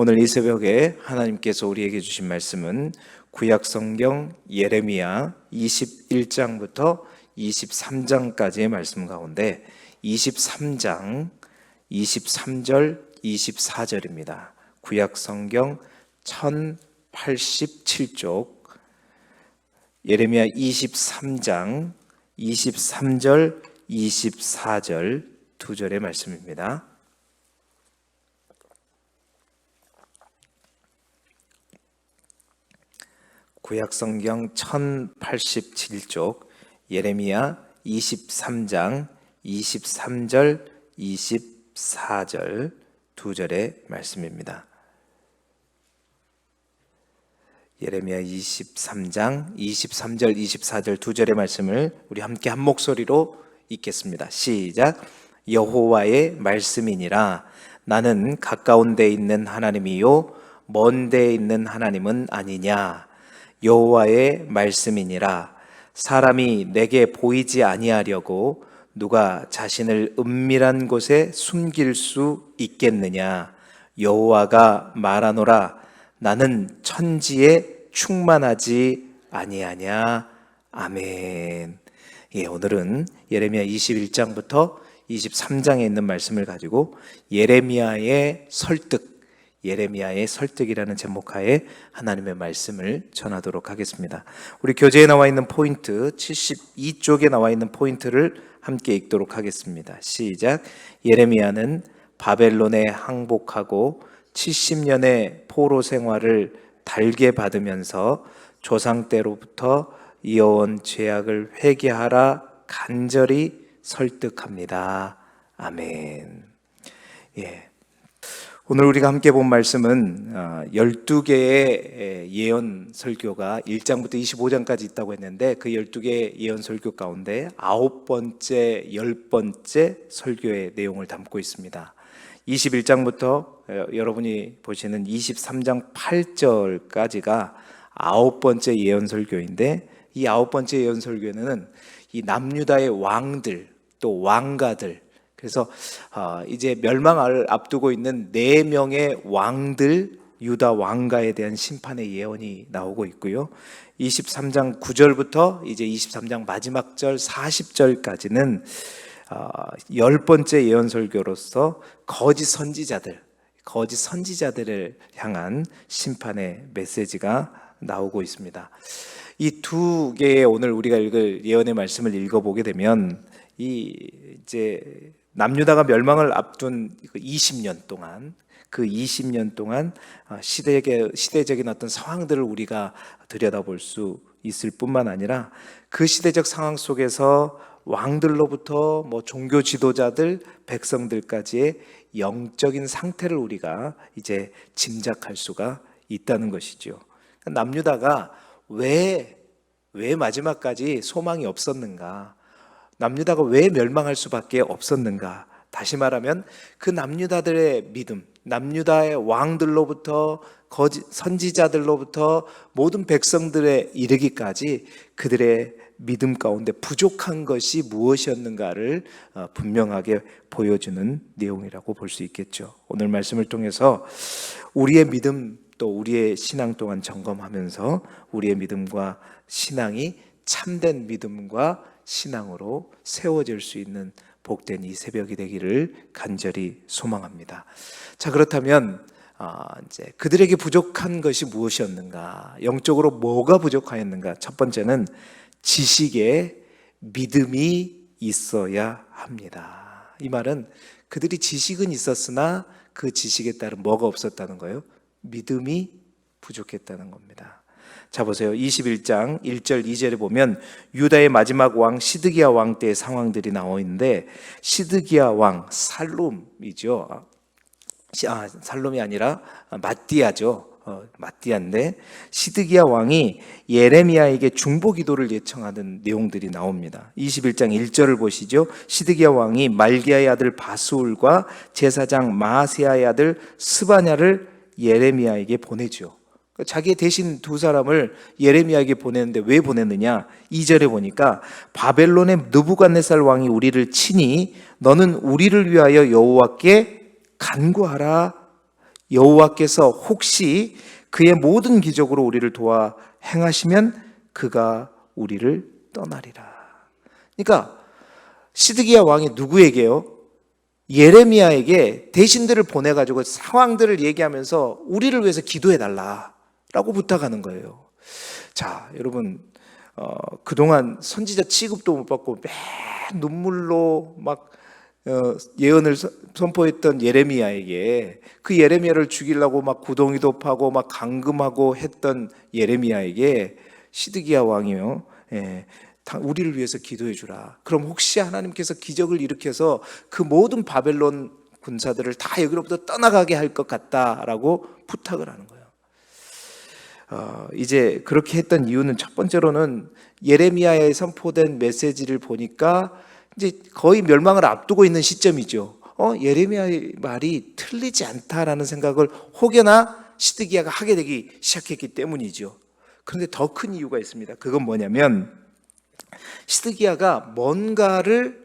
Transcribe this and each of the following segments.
오늘 이 새벽에 하나님께서 우리에게 주신 말씀은 구약성경 예레미야 21장부터 23장까지의 말씀 가운데 23장 23절 24절입니다. 구약성경 1087쪽 예레미야 23장 23절 24절 두 절의 말씀입니다. 구약성경 1087쪽 예레미야 23장 23절 24절 두 절의 말씀입니다. 예레미야 23장 23절 24절 두 절의 말씀을 우리 함께 한 목소리로 읽겠습니다. 시작. 여호와의 말씀이니라. 나는 가까운 데 있는 하나님이요 먼 데 있는 하나님은 아니냐. 여호와의 말씀이니라. 사람이 내게 보이지 아니하려고 누가 자신을 은밀한 곳에 숨길 수 있겠느냐. 여호와가 말하노라. 나는 천지에 충만하지 아니하냐. 아멘. 오늘은 예레미야 21장부터 23장에 있는 말씀을 가지고 예레미야의 설득이라는 제목하에 하나님의 말씀을 전하도록 하겠습니다. 우리 교재에 나와 있는 포인트 72쪽에 나와 있는 포인트를 함께 읽도록 하겠습니다. 시작. 예레미야는 바벨론에 항복하고 70년의 포로 생활을 달게 받으면서 조상 때로부터 이어온 죄악을 회개하라 간절히 설득합니다. 아멘. 오늘 우리가 함께 본 말씀은 12개의 예언 설교가 1장부터 25장까지 있다고 했는데 그 12개의 예언 설교 가운데 9번째, 10번째 설교의 내용을 담고 있습니다. 21장부터 여러분이 보시는 23장 8절까지가 9번째 예언 설교인데 이 9번째 예언 설교는 이 남유다의 왕들 또 왕가들, 그래서 이제 멸망을 앞두고 있는 4명의 왕들, 유다 왕가에 대한 심판의 예언이 나오고 있고요. 23장 9절부터 이제 23장 마지막 절 40절까지는 10번째 예언 설교로서 거짓 선지자들을 향한 심판의 메시지가 나오고 있습니다. 이 두 개의 오늘 우리가 읽을 예언의 말씀을 읽어보게 되면 이제 남유다가 멸망을 앞둔 20년 동안 그 20년 동안 시대적인 어떤 상황들을 우리가 들여다볼 수 있을 뿐만 아니라 그 시대적 상황 속에서 왕들로부터 종교 지도자들, 백성들까지의 영적인 상태를 우리가 이제 짐작할 수가 있다는 것이죠. 남유다가 왜 마지막까지 소망이 없었는가? 남유다가 왜 멸망할 수밖에 없었는가? 다시 말하면 그 남유다들의 믿음, 남유다의 왕들로부터 거짓 선지자들로부터 모든 백성들에 이르기까지 그들의 믿음 가운데 부족한 것이 무엇이었는가를 분명하게 보여주는 내용이라고 볼 수 있겠죠. 오늘 말씀을 통해서 우리의 믿음 또 우리의 신앙 또한 점검하면서 우리의 믿음과 신앙이 참된 믿음과 신앙으로 세워질 수 있는 복된 이 새벽이 되기를 간절히 소망합니다. 자, 그렇다면 이제 그들에게 부족한 것이 무엇이었는가? 영적으로 뭐가 부족하였는가? 첫 번째는 지식에 믿음이 있어야 합니다. 이 말은 그들이 지식은 있었으나 그 지식에 따른 뭐가 없었다는 거예요? 믿음이 부족했다는 겁니다. 자, 보세요. 21장 1절 2절에 보면 유다의 마지막 왕 시드기야 왕 때의 상황들이 나와 있는데, 시드기야 왕 살룸이죠. 살룸이 아니라 마띠아죠. 마띠아인데 시드기야 왕이 예레미야에게 중보 기도를 예청하는 내용들이 나옵니다. 21장 1절을 보시죠. 시드기야 왕이 말기야의 아들 바스울과 제사장 마아세야의 아들 스바냐를 예레미야에게 보내죠. 자기 대신 두 사람을 예레미야에게 보냈는데 왜 보냈느냐? 2절에 보니까 바벨론의 느부갓네살 왕이 우리를 치니 너는 우리를 위하여 여호와께 간구하라. 여호와께서 혹시 그의 모든 기적으로 우리를 도와 행하시면 그가 우리를 떠나리라. 그러니까 시드기야 왕이 누구에게요? 예레미야에게 대신들을 보내가지고 상황들을 얘기하면서 우리를 위해서 기도해달라라고 부탁하는 거예요. 자, 여러분, 그동안 선지자 취급도 못 받고 맨 눈물로 막 예언을 선포했던 예레미야에게, 그 예레미야를 죽이려고 막 구덩이도 파고 막 감금하고 했던 예레미야에게 시드기야 왕이요, 우리를 위해서 기도해 주라. 그럼 혹시 하나님께서 기적을 일으켜서 그 모든 바벨론 군사들을 다 여기로부터 떠나가게 할 것 같다라고 부탁을 하는 거예요. 이제 그렇게 했던 이유는 첫 번째로는 예레미야에 선포된 메시지를 보니까 이제 거의 멸망을 앞두고 있는 시점이죠. 예레미야의 말이 틀리지 않다라는 생각을 혹여나 시드기야가 하게 되기 시작했기 때문이죠. 그런데 더 큰 이유가 있습니다. 그건 뭐냐면 시드기야가 뭔가를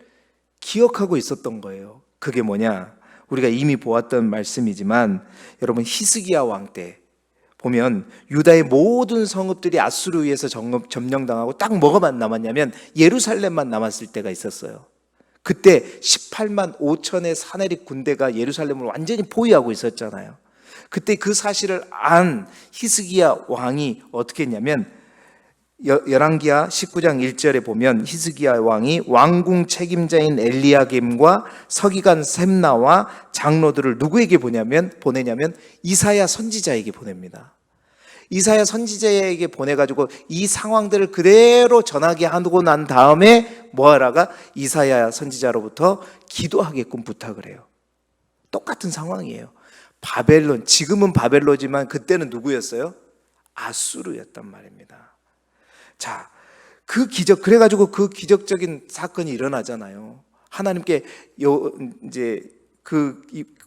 기억하고 있었던 거예요. 그게 뭐냐? 우리가 이미 보았던 말씀이지만 여러분, 히스기야 왕 때 보면 유다의 모든 성읍들이 아수르에 의해서 점령당하고 딱 뭐가만 남았냐면 예루살렘만 남았을 때가 있었어요. 그때 18만 5천의 사내립 군대가 예루살렘을 완전히 포위하고 있었잖아요. 그때 그 사실을 안 히스기야 왕이 어떻게 했냐면 열왕기하 19장 1절에 보면 히스기야 왕이 왕궁 책임자인 엘리야김과 서기관 셈나와 장로들을 누구에게 보내냐면 이사야 선지자에게 보냅니다. 이사야 선지자에게 보내가지고 이 상황들을 그대로 전하게 하고 난 다음에 뭐하라가 이사야 선지자로부터 기도하게끔 부탁을 해요. 똑같은 상황이에요. 바벨론, 지금은 바벨론이지만 그때는 누구였어요? 아수르였단 말입니다. 자, 그 기적, 그래가지고 그 기적적인 사건이 일어나잖아요. 하나님께 이제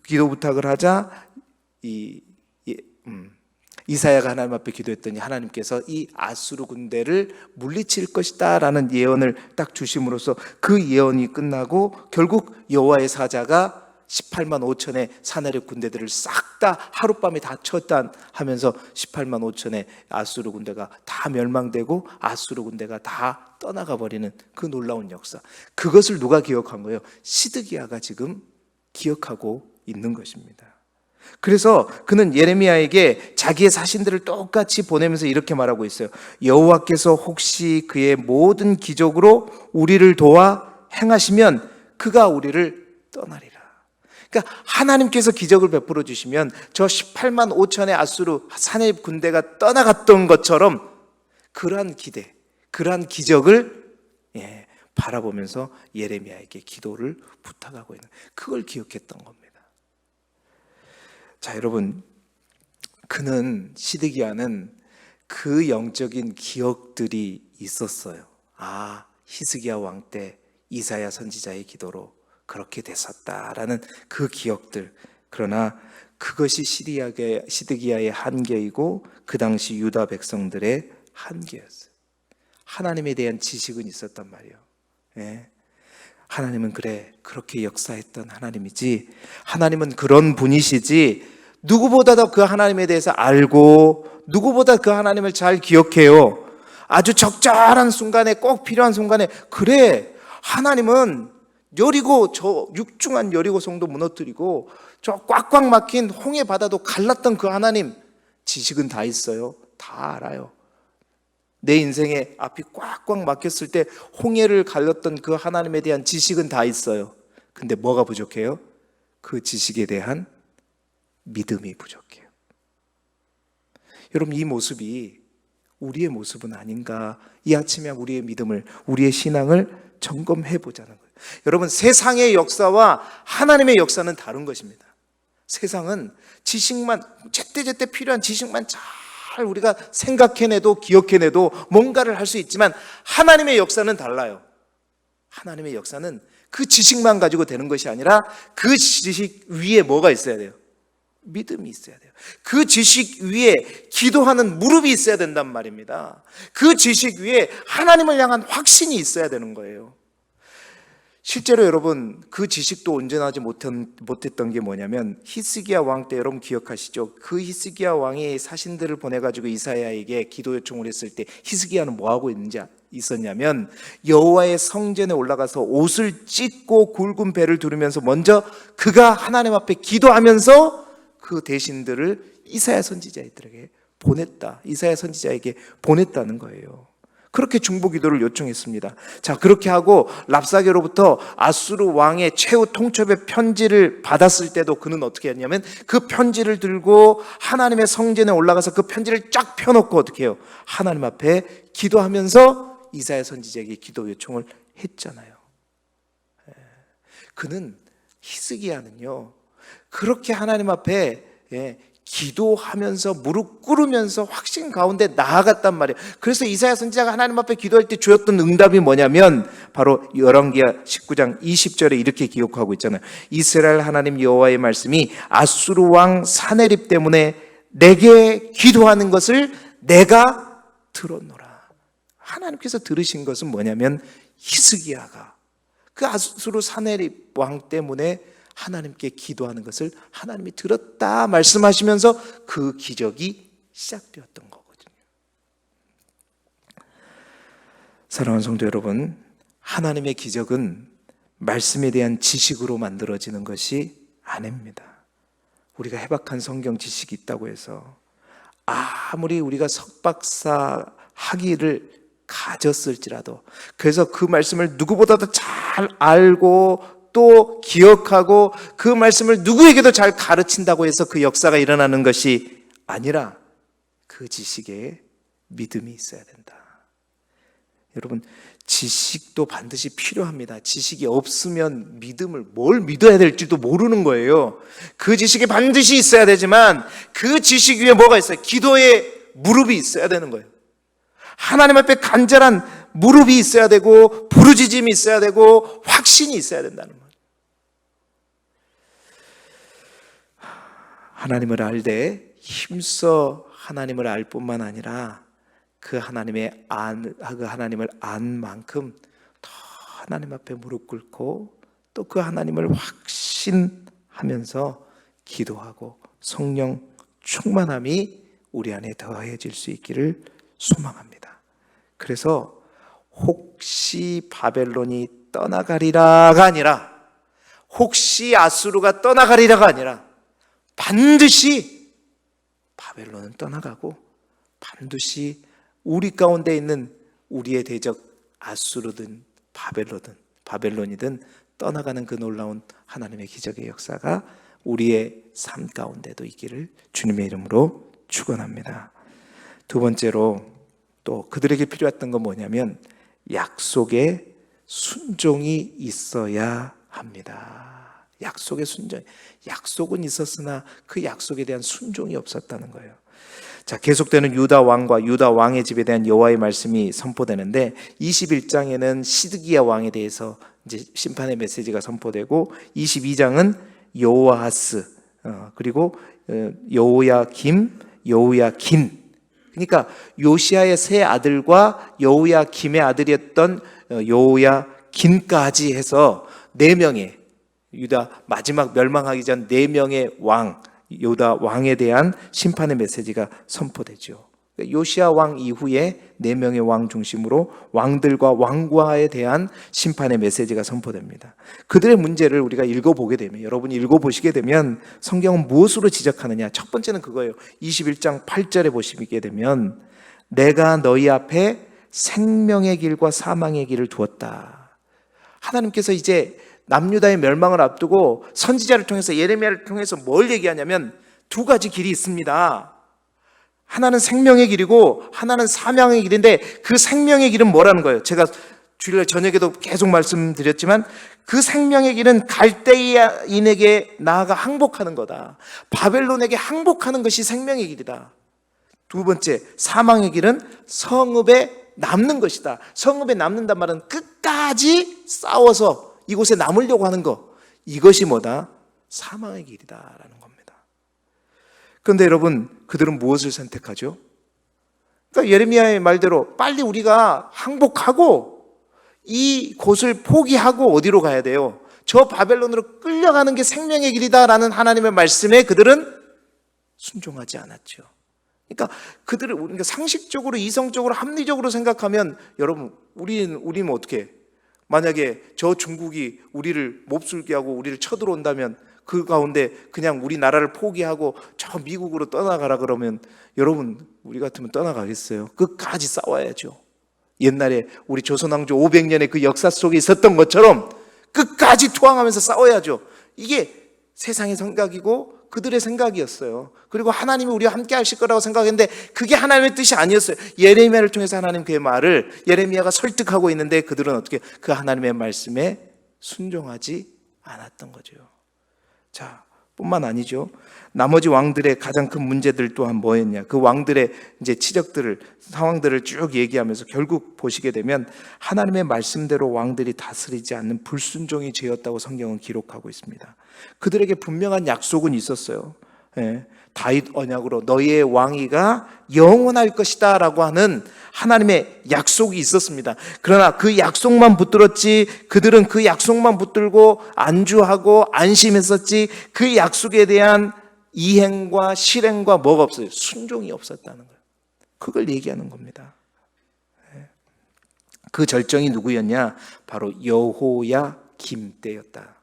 기도 부탁을 하자 이사야가 하나님 앞에 기도했더니 하나님께서 이 아수르 군대를 물리칠 것이다 라는 예언을 딱 주심으로써 그 예언이 끝나고 결국 여호와의 사자가 18만 5천의 사내립 군대들을 싹 다 하룻밤에 다 쳤다 하면서 18만 5천의 아수르 군대가 다 멸망되고 아수르 군대가 다 떠나가 버리는 그 놀라운 역사, 그것을 누가 기억한 거예요? 시드기야가 지금 기억하고 있는 것입니다. 그래서 그는 예레미야에게 자기의 사신들을 똑같이 보내면서 이렇게 말하고 있어요. 여호와께서 혹시 그의 모든 기적으로 우리를 도와 행하시면 그가 우리를 떠나리라. 그러니까 하나님께서 기적을 베풀어 주시면 저 18만 5천의 아수르 사내립 군대가 떠나갔던 것처럼 그러한 기대, 그러한 기적을 바라보면서 예레미야에게 기도를 부탁하고 있는, 그걸 기억했던 겁니다. 자, 여러분, 시드기야는 그 영적인 기억들이 있었어요. 히스기야 왕 때 이사야 선지자의 기도로 그렇게 됐었다라는 그 기억들. 그러나 그것이 시드기야의 한계이고 그 당시 유다 백성들의 한계였어요. 하나님에 대한 지식은 있었단 말이에요. 하나님은 그렇게 역사했던 하나님이지, 하나님은 그런 분이시지, 누구보다 더 그 하나님에 대해서 알고 누구보다 그 하나님을 잘 기억해요. 아주 적절한 순간에, 꼭 필요한 순간에, 하나님은 여리고, 저 육중한 여리고 성도 무너뜨리고 저 꽉꽉 막힌 홍해 바다도 갈랐던 그 하나님, 지식은 다 있어요. 다 알아요. 내 인생에 앞이 꽉꽉 막혔을 때 홍해를 갈렸던 그 하나님에 대한 지식은 다 있어요. 근데 뭐가 부족해요? 그 지식에 대한 믿음이 부족해요. 여러분, 이 모습이 우리의 모습은 아닌가? 이 아침에 우리의 믿음을, 우리의 신앙을 점검해 보자는 거예요. 여러분, 세상의 역사와 하나님의 역사는 다른 것입니다. 세상은 지식만, 제때제때 필요한 지식만 잘 우리가 생각해내도 기억해내도 뭔가를 할 수 있지만 하나님의 역사는 달라요. 하나님의 역사는 그 지식만 가지고 되는 것이 아니라 그 지식 위에 뭐가 있어야 돼요? 믿음이 있어야 돼요. 그 지식 위에 기도하는 무릎이 있어야 된단 말입니다. 그 지식 위에 하나님을 향한 확신이 있어야 되는 거예요. 실제로 여러분 그 지식도 온전하지 못했던 게 뭐냐면 히스기야 왕 때 여러분 기억하시죠? 그 히스기야 왕이 사신들을 보내가지고 이사야에게 기도 요청을 했을 때 히스기야는 뭐하고 있었냐면 여호와의 성전에 올라가서 옷을 찢고 굵은 배를 두르면서 먼저 그가 하나님 앞에 기도하면서 그 대신들을 이사야 선지자들에게 보냈다. 이사야 선지자에게 보냈다는 거예요. 그렇게 중보 기도를 요청했습니다. 자, 그렇게 하고 랍사게로부터 아수르 왕의 최후 통첩의 편지를 받았을 때도 그는 어떻게 했냐면 그 편지를 들고 하나님의 성전에 올라가서 그 편지를 쫙 펴놓고 어떻게 해요? 하나님 앞에 기도하면서 이사야 선지자에게 기도 요청을 했잖아요. 그는 히스기야는요 그렇게 하나님 앞에 기도하면서 무릎 꿇으면서 확신 가운데 나아갔단 말이에요. 그래서 이사야 선지자가 하나님 앞에 기도할 때 주었던 응답이 뭐냐면 바로 열왕기하 19장 20절에 이렇게 기록하고 있잖아요. 이스라엘 하나님 여호와의 말씀이 아수르 왕 사네립 때문에 내게 기도하는 것을 내가 들었노라. 하나님께서 들으신 것은 뭐냐면 히스기야가 그 아수르 사네립 왕 때문에 하나님께 기도하는 것을 하나님이 들었다 말씀하시면서 그 기적이 시작되었던 거거든요. 사랑하는 성도 여러분, 하나님의 기적은 말씀에 대한 지식으로 만들어지는 것이 아닙니다. 우리가 해박한 성경 지식이 있다고 해서 아무리 우리가 석박사 학위를 가졌을지라도 그래서 그 말씀을 누구보다도 잘 알고 또 기억하고 그 말씀을 누구에게도 잘 가르친다고 해서 그 역사가 일어나는 것이 아니라 그 지식에 믿음이 있어야 된다. 여러분, 지식도 반드시 필요합니다. 지식이 없으면 뭘 믿어야 될지도 모르는 거예요. 그 지식이 반드시 있어야 되지만 그 지식 위에 뭐가 있어요? 기도의 무릎이 있어야 되는 거예요. 하나님 앞에 간절한 무릎이 있어야 되고 부르짖음이 있어야 되고 확신이 있어야 된다는 거예요. 하나님을 알되 힘써 하나님을 알 뿐만 아니라 그 하나님을 안 만큼 더 하나님 앞에 무릎 꿇고 또 그 하나님을 확신하면서 기도하고 성령 충만함이 우리 안에 더해질 수 있기를 소망합니다. 그래서 혹시 바벨론이 떠나가리라가 아니라 혹시 아수르가 떠나가리라가 아니라 반드시 바벨론은 떠나가고 반드시 우리 가운데 있는 우리의 대적 아수르든 바벨론이든 떠나가는 그 놀라운 하나님의 기적의 역사가 우리의 삶 가운데도 있기를 주님의 이름으로 축원합니다. 두 번째로 또 그들에게 필요했던 건 뭐냐면 약속에 순종이 있어야 합니다. 약속의 순종. 약속은 있었으나 그 약속에 대한 순종이 없었다는 거예요. 자, 계속되는 유다 왕과 유다 왕의 집에 대한 여호와의 말씀이 선포되는데 21장에는 시드기야 왕에 대해서 이제 심판의 메시지가 선포되고 22장은 여호아하스 그리고 여호야김, 여호야긴. 그러니까 요시아의 세 아들과 여호야김의 아들이었던 여호야긴까지 해서 4명의 유다 마지막 멸망하기 전 4명의 왕, 유다 왕에 대한 심판의 메시지가 선포되죠. 요시아 왕 이후에 4명의 왕 중심으로 왕들과 왕과에 대한 심판의 메시지가 선포됩니다. 그들의 문제를 우리가 읽어보게 되면, 여러분이 읽어보시게 되면 성경은 무엇으로 지적하느냐? 첫 번째는 그거예요. 21장 8절에 보시게 되면 내가 너희 앞에 생명의 길과 사망의 길을 두었다. 하나님께서 이제 남유다의 멸망을 앞두고 선지자를 통해서 예레미야를 통해서 뭘 얘기하냐면 2가지 길이 있습니다. 하나는 생명의 길이고 하나는 사망의 길인데 그 생명의 길은 뭐라는 거예요? 제가 주일 저녁에도 계속 말씀드렸지만 그 생명의 길은 갈대인에게 나아가 항복하는 거다. 바벨론에게 항복하는 것이 생명의 길이다. 2번째, 사망의 길은 성읍에 남는 것이다. 성읍에 남는단 말은 끝까지 싸워서 이곳에 남으려고 하는 것, 이것이 뭐다? 사망의 길이다라는 겁니다. 그런데 여러분, 그들은 무엇을 선택하죠? 그러니까 예레미야의 말대로 빨리 우리가 항복하고 이 곳을 포기하고 어디로 가야 돼요? 저 바벨론으로 끌려가는 게 생명의 길이다라는 하나님의 말씀에 그들은 순종하지 않았죠. 그러니까 우리가 상식적으로, 이성적으로, 합리적으로 생각하면, 여러분, 우리는 어떻게, 만약에 저 중국이 우리를 몹쓸게 하고 우리를 쳐들어온다면 그 가운데 그냥 우리나라를 포기하고 저 미국으로 떠나가라 그러면 여러분, 우리 같으면 떠나가겠어요? 끝까지 싸워야죠. 옛날에 우리 조선왕조 500년의 그 역사 속에 있었던 것처럼 끝까지 투항하면서 싸워야죠. 이게 세상의 생각이고 그들의 생각이었어요. 그리고 하나님이 우리와 함께 하실 거라고 생각했는데 그게 하나님의 뜻이 아니었어요. 예레미야를 통해서 하나님 그의 말을 예레미야가 설득하고 있는데 그들은 어떻게 그 하나님의 말씀에 순종하지 않았던 거죠. 자, 뿐만 아니죠. 나머지 왕들의 가장 큰 문제들 또한 뭐였냐? 그 왕들의 이제 치적들을, 상황들을 쭉 얘기하면서 결국 보시게 되면 하나님의 말씀대로 왕들이 다스리지 않는 불순종이 죄였다고 성경은 기록하고 있습니다. 그들에게 분명한 약속은 있었어요. 다윗 언약으로 너희의 왕위가 영원할 것이다 라고 하는 하나님의 약속이 있었습니다. 그러나 그 약속만 붙들었지, 그들은 그 약속만 붙들고 안주하고 안심했었지, 그 약속에 대한 이행과 실행과 뭐가 없어요? 순종이 없었다는 거예요. 그걸 얘기하는 겁니다. 그 절정이 누구였냐? 바로 여호야김 때였다.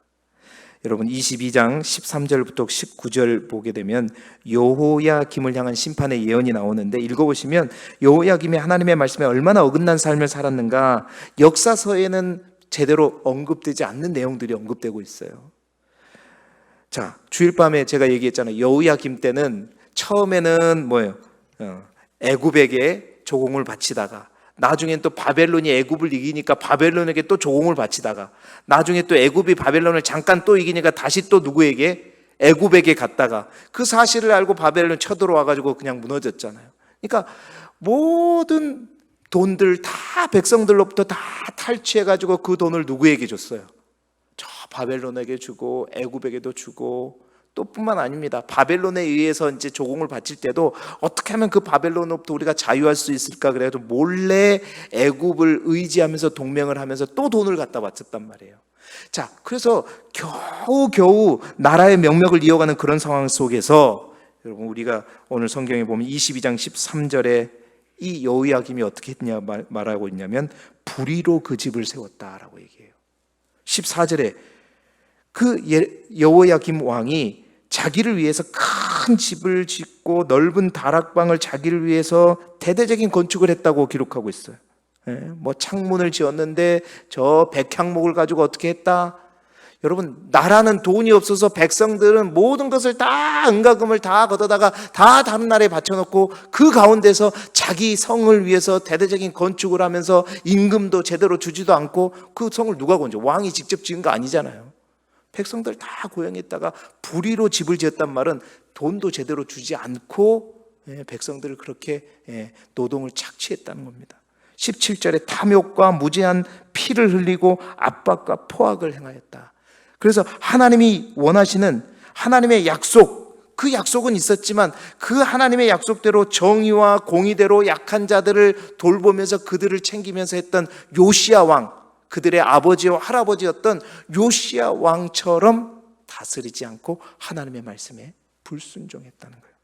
여러분 22장 13절부터 19절 보게 되면 여호야김을 향한 심판의 예언이 나오는데, 읽어보시면 여호야김이 하나님의 말씀에 얼마나 어긋난 삶을 살았는가 역사서에는 제대로 언급되지 않는 내용들이 언급되고 있어요. 자, 주일 밤에 제가 얘기했잖아요. 여호야김 때는 처음에는 뭐예요? 애굽에게 조공을 바치다가 나중엔 또 바벨론이 애굽을 이기니까 바벨론에게 또 조공을 바치다가 나중에 또 애굽이 바벨론을 잠깐 또 이기니까 다시 또 누구에게? 애굽에게 갔다가 그 사실을 알고 바벨론 쳐들어와가지고 그냥 무너졌잖아요. 그러니까 모든 돈들 다 백성들로부터 다 탈취해가지고 그 돈을 누구에게 줬어요? 저 바벨론에게 주고 애굽에게도 주고, 또 뿐만 아닙니다. 바벨론에 의해서 이제 조공을 바칠 때도 어떻게 하면 그 바벨론으로부터 우리가 자유할 수 있을까 그래도 몰래 애굽을 의지하면서 동맹을 하면서 또 돈을 갖다 바쳤단 말이에요. 자, 그래서 겨우 나라의 명맥을 이어가는 그런 상황 속에서 여러분, 우리가 오늘 성경에 보면 22장 13절에 이 여호야김이 어떻게 했냐 말하고 있냐면 불의로 그 집을 세웠다라고 얘기해요. 14절에 그 여호야김 왕이 자기를 위해서 큰 집을 짓고 넓은 다락방을 자기를 위해서 대대적인 건축을 했다고 기록하고 있어요. 뭐 창문을 지었는데 저 백향목을 가지고 어떻게 했다? 여러분, 나라는 돈이 없어서 백성들은 모든 것을 다 은가금을 다 걷어다가 다 다른 나라에 바쳐놓고 그 가운데서 자기 성을 위해서 대대적인 건축을 하면서 임금도 제대로 주지도 않고, 그 성을 누가 건져? 왕이 직접 지은 거 아니잖아요. 백성들 다 고용했다가 불의로 집을 지었단 말은 돈도 제대로 주지 않고 백성들을 그렇게 노동을 착취했다는 겁니다. 17절에 탐욕과 무제한 피를 흘리고 압박과 포악을 행하였다. 그래서 하나님이 원하시는 하나님의 약속, 그 약속은 있었지만 그 하나님의 약속대로 정의와 공의대로 약한 자들을 돌보면서 그들을 챙기면서 했던 요시야 왕, 그들의 아버지와 할아버지였던 요시야 왕처럼 다스리지 않고 하나님의 말씀에 불순종했다는 거예요.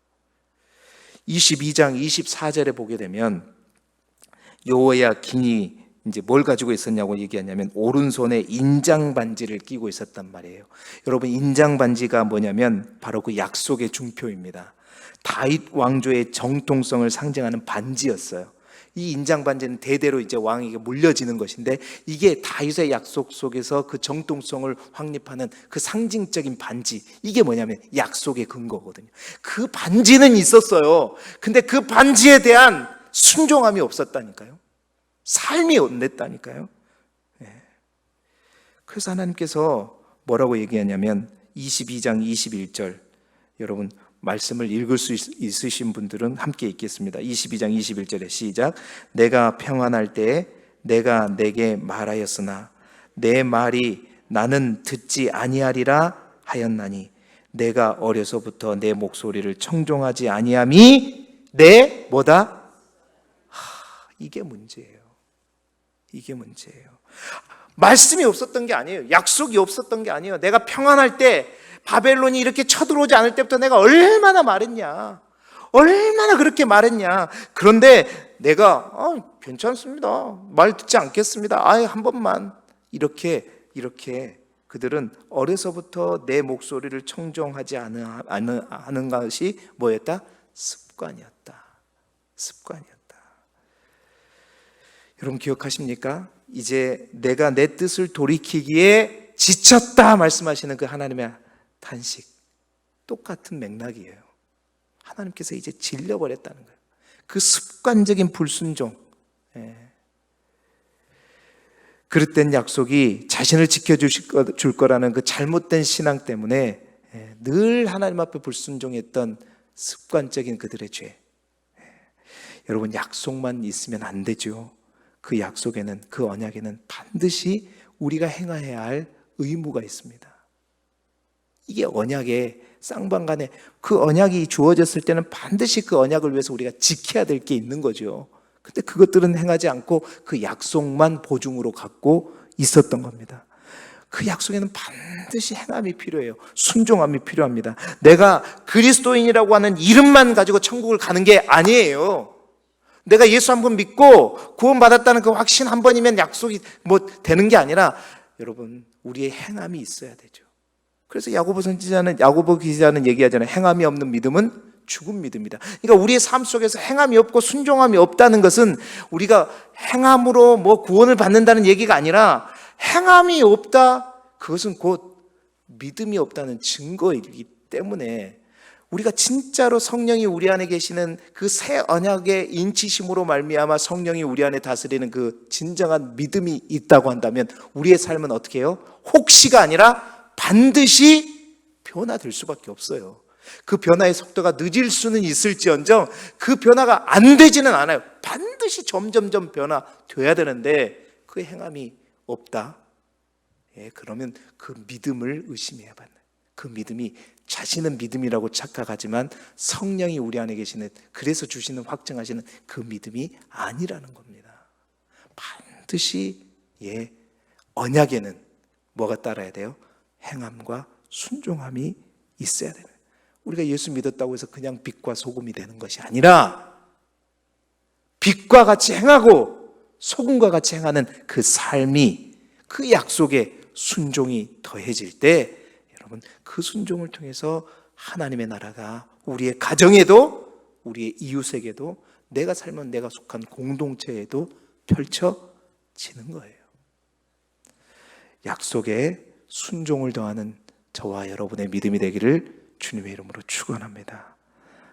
22장 24절에 보게 되면 여호야김이 이제 뭘 가지고 있었냐고 얘기하냐면 오른손에 인장 반지를 끼고 있었단 말이에요. 여러분, 인장 반지가 뭐냐면 바로 그 약속의 중표입니다. 다윗 왕조의 정통성을 상징하는 반지였어요. 이 인장 반지는 대대로 이제 왕에게 물려지는 것인데, 이게 다윗의 약속 속에서 그 정통성을 확립하는 그 상징적인 반지, 이게 뭐냐면 약속의 근거거든요. 그 반지는 있었어요. 근데 그 반지에 대한 순종함이 없었다니까요. 삶이 없냈다니까요. 그래서 하나님께서 뭐라고 얘기하냐면 22장 21절, 여러분 말씀을 읽을 수 있으신 분들은 함께 읽겠습니다. 22장 21절에 시작. 내가 평안할 때에 내가 내게 말하였으나 내 말이 나는 듣지 아니하리라 하였나니 내가 어려서부터 내 목소리를 청종하지 아니함이 내 뭐다? 이게 문제예요. 이게 문제예요. 말씀이 없었던 게 아니에요. 약속이 없었던 게 아니에요. 내가 평안할 때, 바벨론이 이렇게 쳐들어오지 않을 때부터 내가 얼마나 말했냐, 얼마나 그렇게 말했냐. 그런데 내가 괜찮습니다, 말 듣지 않겠습니다, 한 번만, 이렇게 그들은 어려서부터 내 목소리를 청종하지 않은 것이 뭐였다? 습관이었다. 여러분 기억하십니까? 이제 내가 내 뜻을 돌이키기에 지쳤다 말씀하시는 그 하나님의 탄식, 똑같은 맥락이에요. 하나님께서 이제 질려버렸다는 거예요. 그 습관적인 불순종, 그릇된 약속이 자신을 지켜줄 거라는 그 잘못된 신앙 때문에 늘 하나님 앞에 불순종했던 습관적인 그들의 죄. 여러분, 약속만 있으면 안 되죠. 그 약속에는, 그 언약에는 반드시 우리가 행해야 할 의무가 있습니다. 이게 언약의 쌍방간에, 그 언약이 주어졌을 때는 반드시 그 언약을 위해서 우리가 지켜야 될 게 있는 거죠. 근데 그것들은 행하지 않고 그 약속만 보증으로 갖고 있었던 겁니다. 그 약속에는 반드시 행함이 필요해요. 순종함이 필요합니다. 내가 그리스도인이라고 하는 이름만 가지고 천국을 가는 게 아니에요. 내가 예수 한 번 믿고 구원받았다는 그 확신 한 번이면 약속이 되는 게 아니라, 여러분, 우리의 행함이 있어야 되죠. 그래서 야고보 기자는 얘기하잖아요. 행함이 없는 믿음은 죽은 믿음이다. 그러니까 우리의 삶 속에서 행함이 없고 순종함이 없다는 것은 우리가 행함으로 구원을 받는다는 얘기가 아니라, 행함이 없다, 그것은 곧 믿음이 없다는 증거이기 때문에, 우리가 진짜로 성령이 우리 안에 계시는 그 새 언약의 인치심으로 말미암아 성령이 우리 안에 다스리는 그 진정한 믿음이 있다고 한다면, 우리의 삶은 어떻게 해요? 혹시가 아니라 반드시 변화될 수밖에 없어요. 그 변화의 속도가 늦을 수는 있을지언정 그 변화가 안 되지는 않아요. 반드시 점점점 변화돼야 되는데 그 행함이 없다. 그러면 그 믿음을 의심해야 받는, 그 믿음이 자신은 믿음이라고 착각하지만 성령이 우리 안에 계시는, 그래서 주시는, 확증하시는 그 믿음이 아니라는 겁니다. 반드시 언약에는 뭐가 따라야 돼요? 행함과 순종함이 있어야 돼요. 우리가 예수 믿었다고 해서 그냥 빛과 소금이 되는 것이 아니라, 빛과 같이 행하고 소금과 같이 행하는 그 삶이, 그 약속에 순종이 더해질 때, 여러분, 그 순종을 통해서 하나님의 나라가 우리의 가정에도, 우리의 이웃에게도, 내가 살면 내가 속한 공동체에도 펼쳐지는 거예요. 약속에 순종을 더하는 저와 여러분의 믿음이 되기를 주님의 이름으로 축원합니다.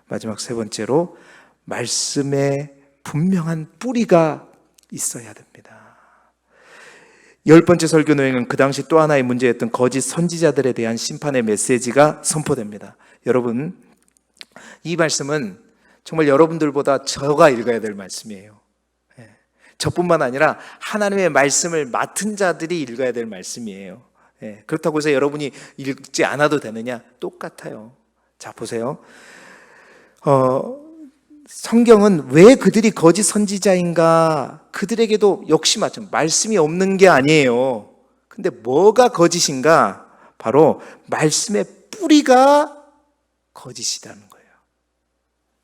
마지막 세 번째로, 말씀에 분명한 뿌리가 있어야 됩니다. 10번째 설교 노행은 그 당시 또 하나의 문제였던 거짓 선지자들에 대한 심판의 메시지가 선포됩니다. 여러분, 이 말씀은 정말 여러분들보다 저가 읽어야 될 말씀이에요. 저뿐만 아니라 하나님의 말씀을 맡은 자들이 읽어야 될 말씀이에요. 그렇다고 해서 여러분이 읽지 않아도 되느냐? 똑같아요. 자, 보세요. 성경은 왜 그들이 거짓 선지자인가? 그들에게도 역시 마찬가지, 말씀이 없는 게 아니에요. 근데 뭐가 거짓인가? 바로 말씀의 뿌리가 거짓이라는 거예요.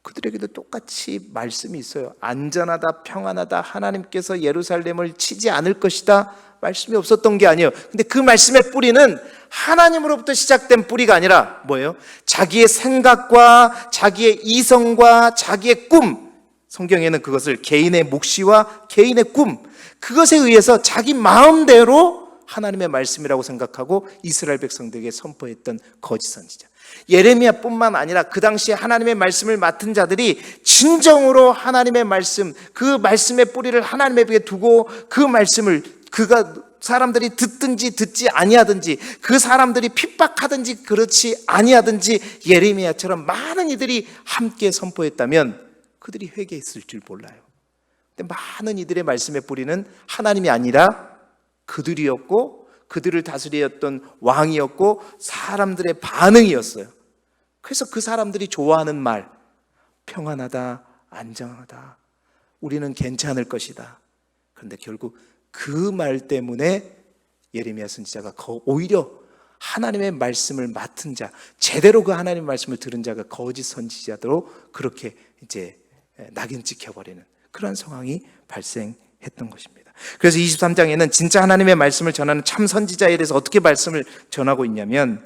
그들에게도 똑같이 말씀이 있어요. 안전하다, 평안하다, 하나님께서 예루살렘을 치지 않을 것이다, 말씀이 없었던 게 아니에요. 근데 그 말씀의 뿌리는 하나님으로부터 시작된 뿌리가 아니라 뭐예요? 자기의 생각과 자기의 이성과 자기의 꿈, 성경에는 그것을 개인의 묵시와 개인의 꿈, 그것에 의해서 자기 마음대로 하나님의 말씀이라고 생각하고 이스라엘 백성들에게 선포했던 거짓 선지자. 예레미야뿐만 아니라 그 당시에 하나님의 말씀을 맡은 자들이 진정으로 하나님의 말씀, 그 말씀의 뿌리를 하나님에게 두고 그 말씀을 사람들이 듣든지 듣지 아니하든지, 그 사람들이 핍박하든지 그렇지 아니하든지 예레미야처럼 많은 이들이 함께 선포했다면 그들이 회개했을 줄 몰라요. 근데 많은 이들의 말씀의 뿌리는 하나님이 아니라 그들이었고, 그들을 다스리었던 왕이었고, 사람들의 반응이었어요. 그래서 그 사람들이 좋아하는 말, 평안하다, 안정하다, 우리는 괜찮을 것이다. 그런데 결국 그 말 때문에 예레미야 선지자가 오히려 하나님의 말씀을 맡은 자, 제대로 그 하나님의 말씀을 들은 자가 거짓 선지자로 그렇게 이제 낙인 찍혀버리는 그런 상황이 발생했던 것입니다. 그래서 23장에는 진짜 하나님의 말씀을 전하는 참 선지자에 대해서 어떻게 말씀을 전하고 있냐면,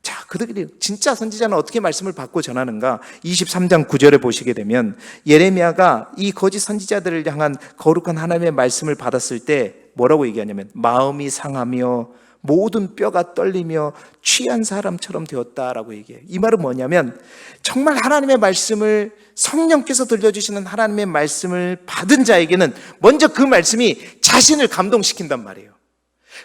자, 그들이 진짜 선지자는 어떻게 말씀을 받고 전하는가? 23장 9절에 보시게 되면 예레미야가 이 거짓 선지자들을 향한 거룩한 하나님의 말씀을 받았을 때 뭐라고 얘기하냐면, 마음이 상하며 모든 뼈가 떨리며 취한 사람처럼 되었다라고 얘기해요. 이 말은 뭐냐면, 정말 하나님의 말씀을, 성령께서 들려주시는 하나님의 말씀을 받은 자에게는 먼저 그 말씀이 자신을 감동시킨단 말이에요.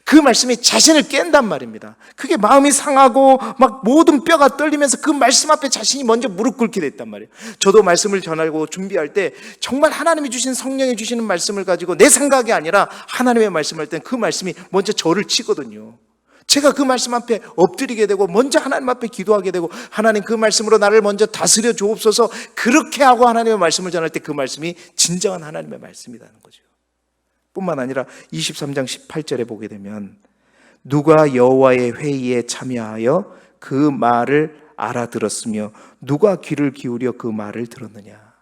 그 말씀이 자신을 깬단 말입니다. 그게 마음이 상하고 막 모든 뼈가 떨리면서 그 말씀 앞에 자신이 먼저 무릎 꿇게 됐단 말이에요. 저도 말씀을 전하고 준비할 때 정말 하나님이 주신, 성령이 주시는 말씀을 가지고 내 생각이 아니라 하나님의 말씀을 할 때는 그 말씀이 먼저 저를 치거든요. 제가 그 말씀 앞에 엎드리게 되고 먼저 하나님 앞에 기도하게 되고, 하나님 그 말씀으로 나를 먼저 다스려 주옵소서, 그렇게 하고 하나님의 말씀을 전할 때 그 말씀이 진정한 하나님의 말씀이라는 거죠. 뿐만 아니라 23장 18절에 보게 되면, 누가 여호와의 회의에 참여하여 그 말을 알아들었으며 누가 귀를 기울여 그 말을 들었느냐.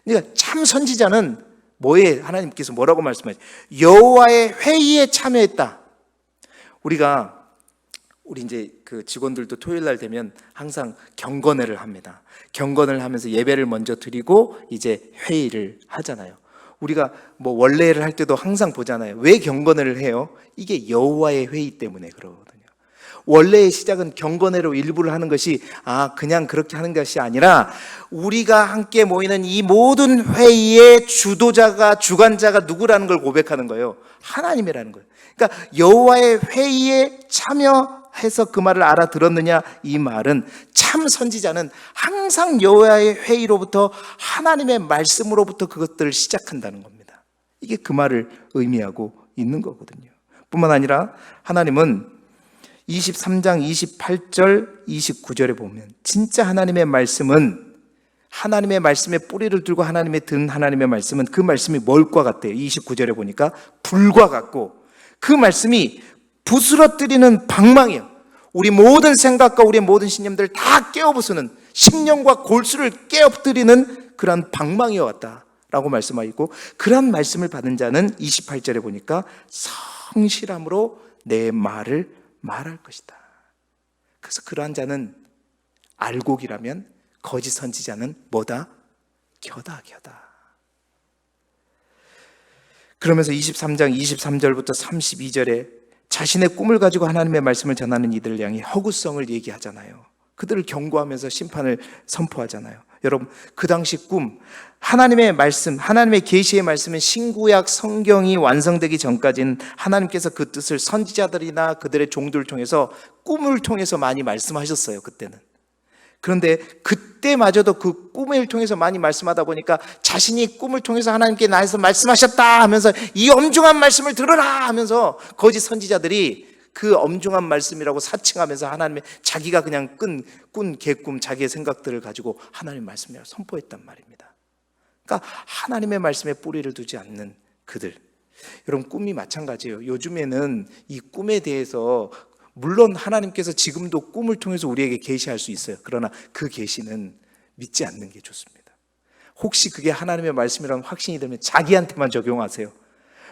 그러니까 참 선지자는 뭐에, 하나님께서 뭐라고 말씀하시죠? 여호와의 회의에 참여했다. 우리 이제 그 직원들도 토요일 날 되면 항상 경건회를 합니다. 경건을 하면서 예배를 먼저 드리고 이제 회의를 하잖아요. 우리가 뭐 원래를 할 때도 항상 보잖아요. 왜 경건회를 해요? 이게 여호와의 회의 때문에 그러거든요. 원래의 시작은 경건회로 일부를 하는 것이 그냥 그렇게 하는 것이 아니라, 우리가 함께 모이는 이 모든 회의의 주도자가, 주관자가 누구라는 걸 고백하는 거예요. 하나님이라는 거예요. 그러니까 여호와의 회의에 참여해서 그 말을 알아들었느냐, 이 말은 참 선지자는 항상 여호와의 회의로부터, 하나님의 말씀으로부터 그것들을 시작한다는 겁니다. 이게 그 말을 의미하고 있는 거거든요. 뿐만 아니라 하나님은 23장 28절 29절에 보면, 진짜 하나님의 말씀은, 하나님의 말씀에 뿌리를 들고 하나님의 든 하나님의 말씀은, 그 말씀이 뭘과 같대요. 29절에 보니까 불과 같고, 그 말씀이 부스러뜨리는 방망이요, 우리 모든 생각과 우리 모든 신념들을 다 깨어부수는, 심령과 골수를 깨어뜨리는 그러한 방망이와 같다라고 말씀하고, 그러한 말씀을 받은 자는 28절에 보니까 성실함으로 내 말을 말할 것이다. 그래서 그러한 자는, 알곡이라면 거짓 선지자는 뭐다? 겨다. 그러면서 23장 23절부터 32절에 자신의 꿈을 가지고 하나님의 말씀을 전하는 이들을 향해 허구성을 얘기하잖아요. 그들을 경고하면서 심판을 선포하잖아요. 여러분, 그 당시 꿈, 하나님의 말씀, 하나님의 계시의 말씀은 신구약 성경이 완성되기 전까지는 하나님께서 그 뜻을 선지자들이나 그들의 종들을 통해서, 꿈을 통해서 많이 말씀하셨어요, 그때는. 그런데 그때마저도 그 꿈을 통해서 많이 말씀하다 보니까 자신이 꿈을 통해서 하나님께 나에서 말씀하셨다 하면서 이 엄중한 말씀을 들으라 하면서 거짓 선지자들이 그 엄중한 말씀이라고 사칭하면서 하나님의, 자기가 그냥 꾼 개꿈, 자기의 생각들을 가지고 하나님의 말씀을 선포했단 말입니다. 그러니까 하나님의 말씀에 뿌리를 두지 않는 그들. 여러분, 꿈이 마찬가지예요. 요즘에는 이 꿈에 대해서, 물론 하나님께서 지금도 꿈을 통해서 우리에게 계시할 수 있어요. 그러나 그 계시는 믿지 않는 게 좋습니다. 혹시 그게 하나님의 말씀이라는 확신이 들면 자기한테만 적용하세요.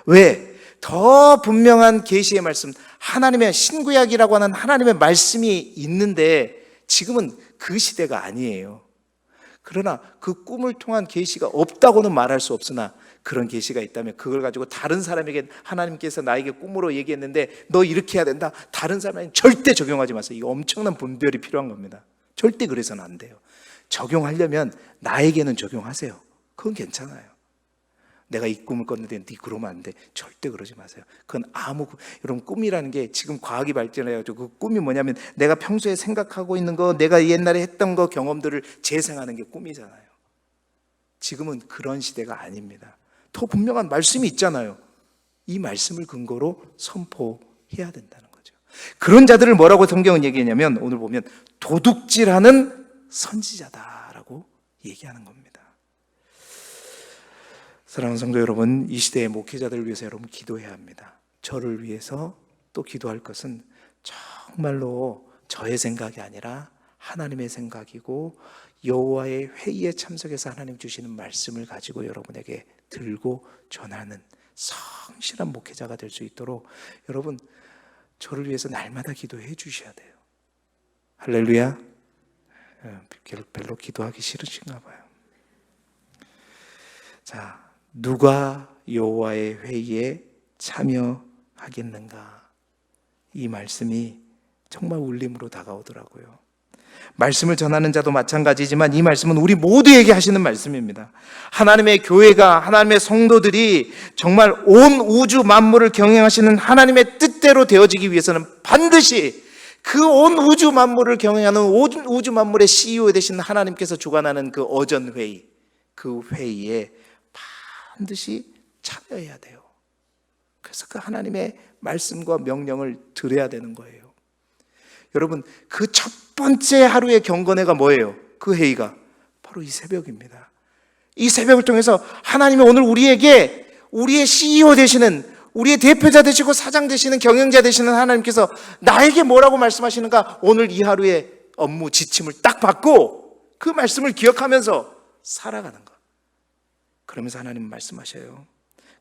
왜? 더 분명한 계시의 말씀, 하나님의 신구약이라고 하는 하나님의 말씀이 있는데 지금은 그 시대가 아니에요. 그러나 그 꿈을 통한 계시가 없다고는 말할 수 없으나, 그런 계시가 있다면 그걸 가지고 다른 사람에게, 하나님께서 나에게 꿈으로 얘기했는데 너 이렇게 해야 된다, 다른 사람에게 절대 적용하지 마세요. 이거 엄청난 분별이 필요한 겁니다. 절대 그래서는 안 돼요. 적용하려면 나에게는 적용하세요. 그건 괜찮아요. 내가 이 꿈을 꿨는데 네 그러면 안 돼. 절대 그러지 마세요. 그건 여러분, 꿈이라는 게 지금 과학이 발전해가지고, 그 꿈이 뭐냐면 내가 평소에 생각하고 있는 거, 내가 옛날에 했던 거, 경험들을 재생하는 게 꿈이잖아요. 지금은 그런 시대가 아닙니다. 더 분명한 말씀이 있잖아요. 이 말씀을 근거로 선포해야 된다는 거죠. 그런 자들을 뭐라고 성경은 얘기하냐면, 오늘 보면 도둑질하는 선지자다라고 얘기하는 겁니다. 사랑하는 성도 여러분, 이 시대의 목회자들을 위해서 여러분 기도해야 합니다. 저를 위해서 또 기도할 것은 정말로 저의 생각이 아니라 하나님의 생각이고, 여호와의 회의에 참석해서 하나님 주시는 말씀을 가지고 여러분에게 들고 전하는 성실한 목회자가 될 수 있도록 여러분 저를 위해서 날마다 기도해 주셔야 돼요. 할렐루야. 별로 기도하기 싫으신가 봐요. 자, 누가 여호와의 회의에 참여하겠는가? 이 말씀이 정말 울림으로 다가오더라고요. 말씀을 전하는 자도 마찬가지지만 이 말씀은 우리 모두에게 하시는 말씀입니다. 하나님의 교회가, 하나님의 성도들이 정말 온 우주 만물을 경영하시는 하나님의 뜻대로 되어지기 위해서는 반드시 그 온 우주 만물을 경영하는 온 우주 만물의 CEO 되신 하나님께서 주관하는 그 어전 회의, 그 회의에 반드시 참여해야 돼요. 그래서 그 하나님의 말씀과 명령을 들어야 되는 거예요. 여러분, 그 첫 번째 하루의 경건회가 뭐예요? 그 회의가 바로 이 새벽입니다. 이 새벽을 통해서 하나님이 오늘 우리에게 우리의 CEO 되시는, 우리의 대표자 되시고 사장 되시는, 경영자 되시는 하나님께서 나에게 뭐라고 말씀하시는가? 오늘 이 하루의 업무 지침을 딱 받고 그 말씀을 기억하면서 살아가는 것. 그러면서 하나님 말씀하셔요.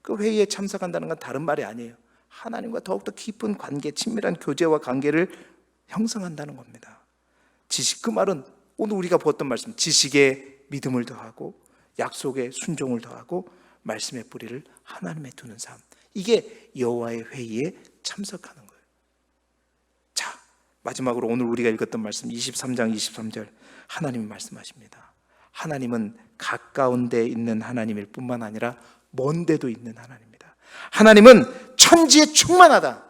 그 회의에 참석한다는 건 다른 말이 아니에요. 하나님과 더욱더 깊은 관계, 친밀한 교제와 관계를 형성한다는 겁니다. 지식, 그 말은 오늘 우리가 보았던 말씀, 지식에 믿음을 더하고 약속에 순종을 더하고 말씀의 뿌리를 하나님에 두는 삶, 이게 여호와의 회의에 참석하는 거예요. 자, 마지막으로 오늘 우리가 읽었던 말씀 23장 23절 하나님이 말씀하십니다. 하나님은 가까운 데 있는 하나님일 뿐만 아니라 먼 데도 있는 하나님입니다. 하나님은 천지에 충만하다.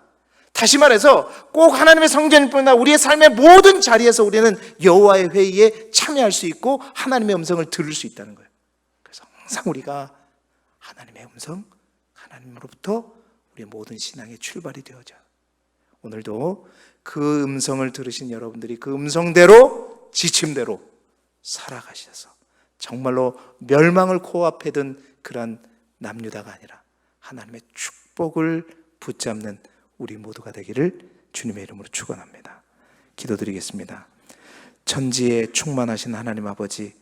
다시 말해서 꼭 하나님의 성전일 뿐 아니라 우리의 삶의 모든 자리에서 우리는 여호와의 회의에 참여할 수 있고 하나님의 음성을 들을 수 있다는 거예요. 그래서 항상 우리가 하나님의 음성, 하나님으로부터 우리의 모든 신앙의 출발이 되어져요. 오늘도 그 음성을 들으신 여러분들이 그 음성대로, 지침대로 살아가셔서 정말로 멸망을 코앞에 둔 그런 남유다가 아니라 하나님의 축복을 붙잡는 우리 모두가 되기를 주님의 이름으로 축원합니다. 기도드리겠습니다. 천지에 충만하신 하나님 아버지,